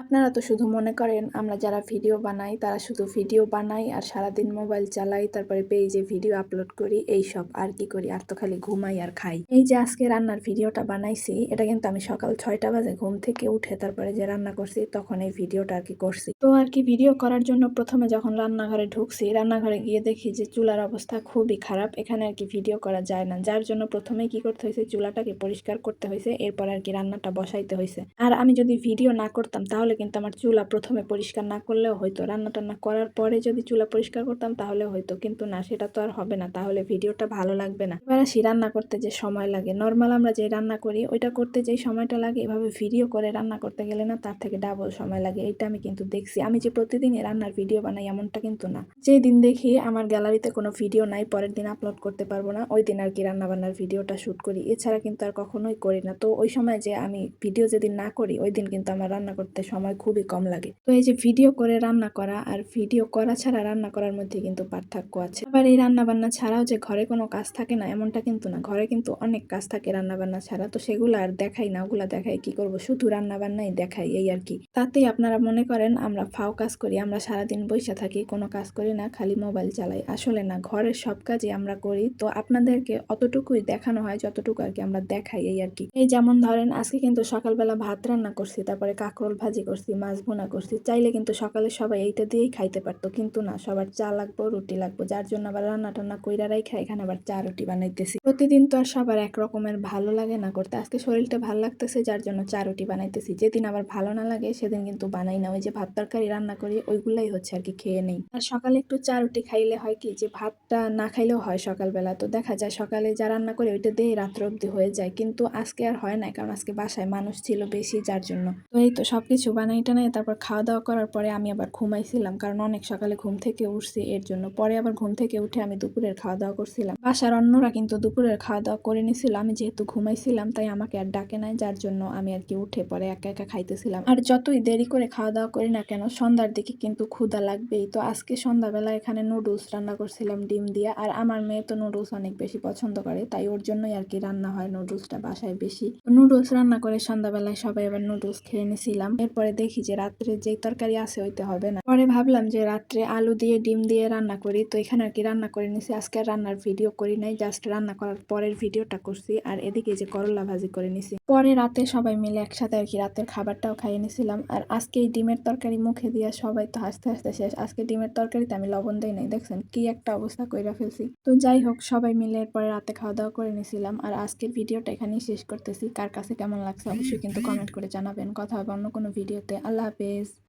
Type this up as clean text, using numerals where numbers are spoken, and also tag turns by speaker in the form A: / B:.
A: আপনারা তো শুধু মনে করেন আমরা যারা ভিডিও বানাই তারা শুধু ভিডিও বানাই আর সারাদিন মোবাইল চালাই, তারপরে পেজে ভিডিও আপলোড করি, এইসব আর কি করি, আর তো খালি ঘুমাই আর খাই। এই যে আজকে রান্নার ভিডিওটা বানাইছি, এটা কিন্তু আমি সকাল 6টা বাজে ঘুম থেকে উঠে তারপরে যে রান্না করছি তখন এই ভিডিওটা আর কি করছি। তো আর কি ভিডিও করার জন্য প্রথমে যখন রান্নাঘরে ঢুকছি, রান্নাঘরে গিয়ে দেখি যে চুলার অবস্থা খুবই খারাপ, এখানে আর কি ভিডিও করা যায় না, যার জন্য প্রথমে কি করতে হয়েছে, চুলাটাকে পরিষ্কার করতে হয়েছে, এরপর আর কি রান্নাটা বসাইতে হয়েছে। আর আমি যদি ভিডিও না করতাম তাহলে কিন্তু আমার চুলা প্রথমে পরিষ্কার না করলেও হয়তো, রান্না টান্না করার পরে যদি চুলা পরিষ্কার করতাম তাহলে হয়তো, কিন্তু না, সেটা তো আর হবে না, তাহলে ভিডিওটা ভালো লাগবে না। এবার আসি রান্না করতে যে সময় লাগে, নর্মাল আমরা যে রান্না করি ওইটা করতে যেই সময়টা লাগে, এভাবে ভিডিও করে রান্না করতে গেলে না তার থেকে ডাবল সময় লাগে। এইটা আমি কিন্তু দেখছি। আমি যে প্রতিদিনই রান্নার ভিডিও বানাই এমনটা কিন্তু না। যেই দিন দেখি আমার গ্যালারিতে কোনো ভিডিও নাই, পরের দিন আপলোড করতে পারবো না, ওই দিন আর কি রান্না বান্নার ভিডিওটা শুট করি, এছাড়া কিন্তু আর কখনোই করি না। তো ওই সময় যে আমি ভিডিও যেদিন না করি ওই দিন কিন্তু আমার রান্না করতে সময় খুবই কম লাগে। তো এই যে ভিডিও করে রান্না করা আর ভিডিও করা ছাড়া রান্না করার মধ্যে কিন্তু পার্থক্য আছে। আবার এই রান্না বান্না ছাড়াও যে ঘরে কোনো কাজ থাকে না এমনটা কিন্তু না, ঘরে কিন্তু অনেক কাজ থাকে রান্না বান্না ছাড়া, তো সেগুলো আর দেখাই না, ওগুলা দেখাই কি করব, শুধু রান্না বান্নাই দেখাই, এই আর কি। তাতেই আপনারা মনে করেন আমরা ফাও কাজ করি, আমরা সারাদিন বসে থাকি, কোনো কাজ করি না, খালি মোবাইল চালাই। আসলে না, ঘরের সব কাজই আমরা করি, তো আপনাদেরকে অতটুকুই দেখানো হয় যতটুকু আর কি আমরা দেখাই, এই আর কি। এই যেমন ধরেন আজকে কিন্তু সকালবেলা ভাত রান্না করছি, তারপরে কাঁকরোল ভাজি করছি, মাছ ভুনা করছি, চাইলে কিন্তু সকালে সবাই এইটা দিয়েই খাইতে পারতো, কিন্তু না, সবার চা লাগবো, রুটি লাগবো, যার জন্য আবার রান্না টান্না কইরা রাইখা এখানে আবার চা রুটি বানাইতেছি। প্রতিদিন তো আর সবার এক রকমের ভালো লাগে না করতে, আজকে শরীরটা ভালো লাগতেছে যার জন্য চা রুটি বানাইতেছি, যেদিন আবার ভালো না লাগে সেদিন কিন্তু বানাই না, ওই যে ভাত তরকারি রান্না করি ওইগুলাই হচ্ছে আর কি খেয়ে নেই। আর সকালে একটু চা রুটি খাইলে হয় কি, যে ভাতটা না খাইলেও হয় সকালবেলা, তো দেখা যায় সকালে যা রান্না করি ওইটা দিয়েই রাত্র অব্দি হয়ে যায়, কিন্তু আজকে আর হয় না, কারণ আজকে বাসায় মানুষ ছিল বেশি, যার জন্য। তো এই তো সবকিছু বানাই টানাই তারপর খাওয়া দাওয়া করার পরে আমি আবার ঘুমাইছিলাম, কারণ অনেক সকালে ঘুম থেকে উঠছি, এর জন্য। পরে আবার ঘুম থেকে উঠে আমি দুপুরের খাওয়া দাওয়া করছিলাম। বাসার অন্যরা কিন্তু দুপুরের খাওয়া দাওয়া করে নিছিল, আমি যেহেতু ঘুমাইছিলাম তাই আমাকে আর ডাকে নাই, যার জন্য আমি আর কি উঠে পরে একা একা খাইতেছিলাম। আর যতই দেরি করে খাওয়া দাওয়া করি না কেন, সন্ধ্যার দিকে কিন্তু ক্ষুধা লাগবেই। তো আজকে সন্ধ্যাবেলা এখানে নুডলস রান্না করছিলাম ডিম দিয়ে, আর আমার মেয়ে তো নুডলস অনেক বেশি পছন্দ করে, তাই ওর জন্যই আর কি রান্না হয় নুডলসটা বাসায় বেশি। নুডলস রান্না করে সন্ধ্যাবেলায় সবাই আবার নুডলস খেয়ে নিছিলাম। এরপরে দেখি যে রাত্রে যেই তরকারি আছে ওইতে হবে না, পরে ভাবলাম যে রাত্রে আলু দিয়ে ডিম দিয়ে রান্না করি, তো এখানে আর কি রান্না করে নিছি। আজকে আর রান্নার ভিডিও করি নাই, জাস্ট রান্না করার পরের ভিডিওটা করছি। আর এদিকে যে করলা ভাজি করে নিছি, পরে রাতে সবাই মিলে একসাথে আর কি রাতের খাবারটাও খাইয়ে নিছিলাম। আর আজকে এই ডিমের তরকারি মুখে দিয়ে সবাই তো হাসতে হাসতে শেষ। আজকে ডিমের তরকারিতে আমি লবণ দেই নাই, দেখছেন কি একটা অবস্থা কইরা ফেলছি। তো যাই হোক, সবাই মিলে এরপরে রাতে খাওয়া দাওয়া করে নিছিলাম। আর আজকের ভিডিওটা এখানেই শেষ করতেছি। কার কাছে কেমন লাগছে অবশ্যই কিন্তু কমেন্ট করে জানাবেন। কথা হবে অন্য কোনো ভিডিওতে। আল্লাহ হাফেজ।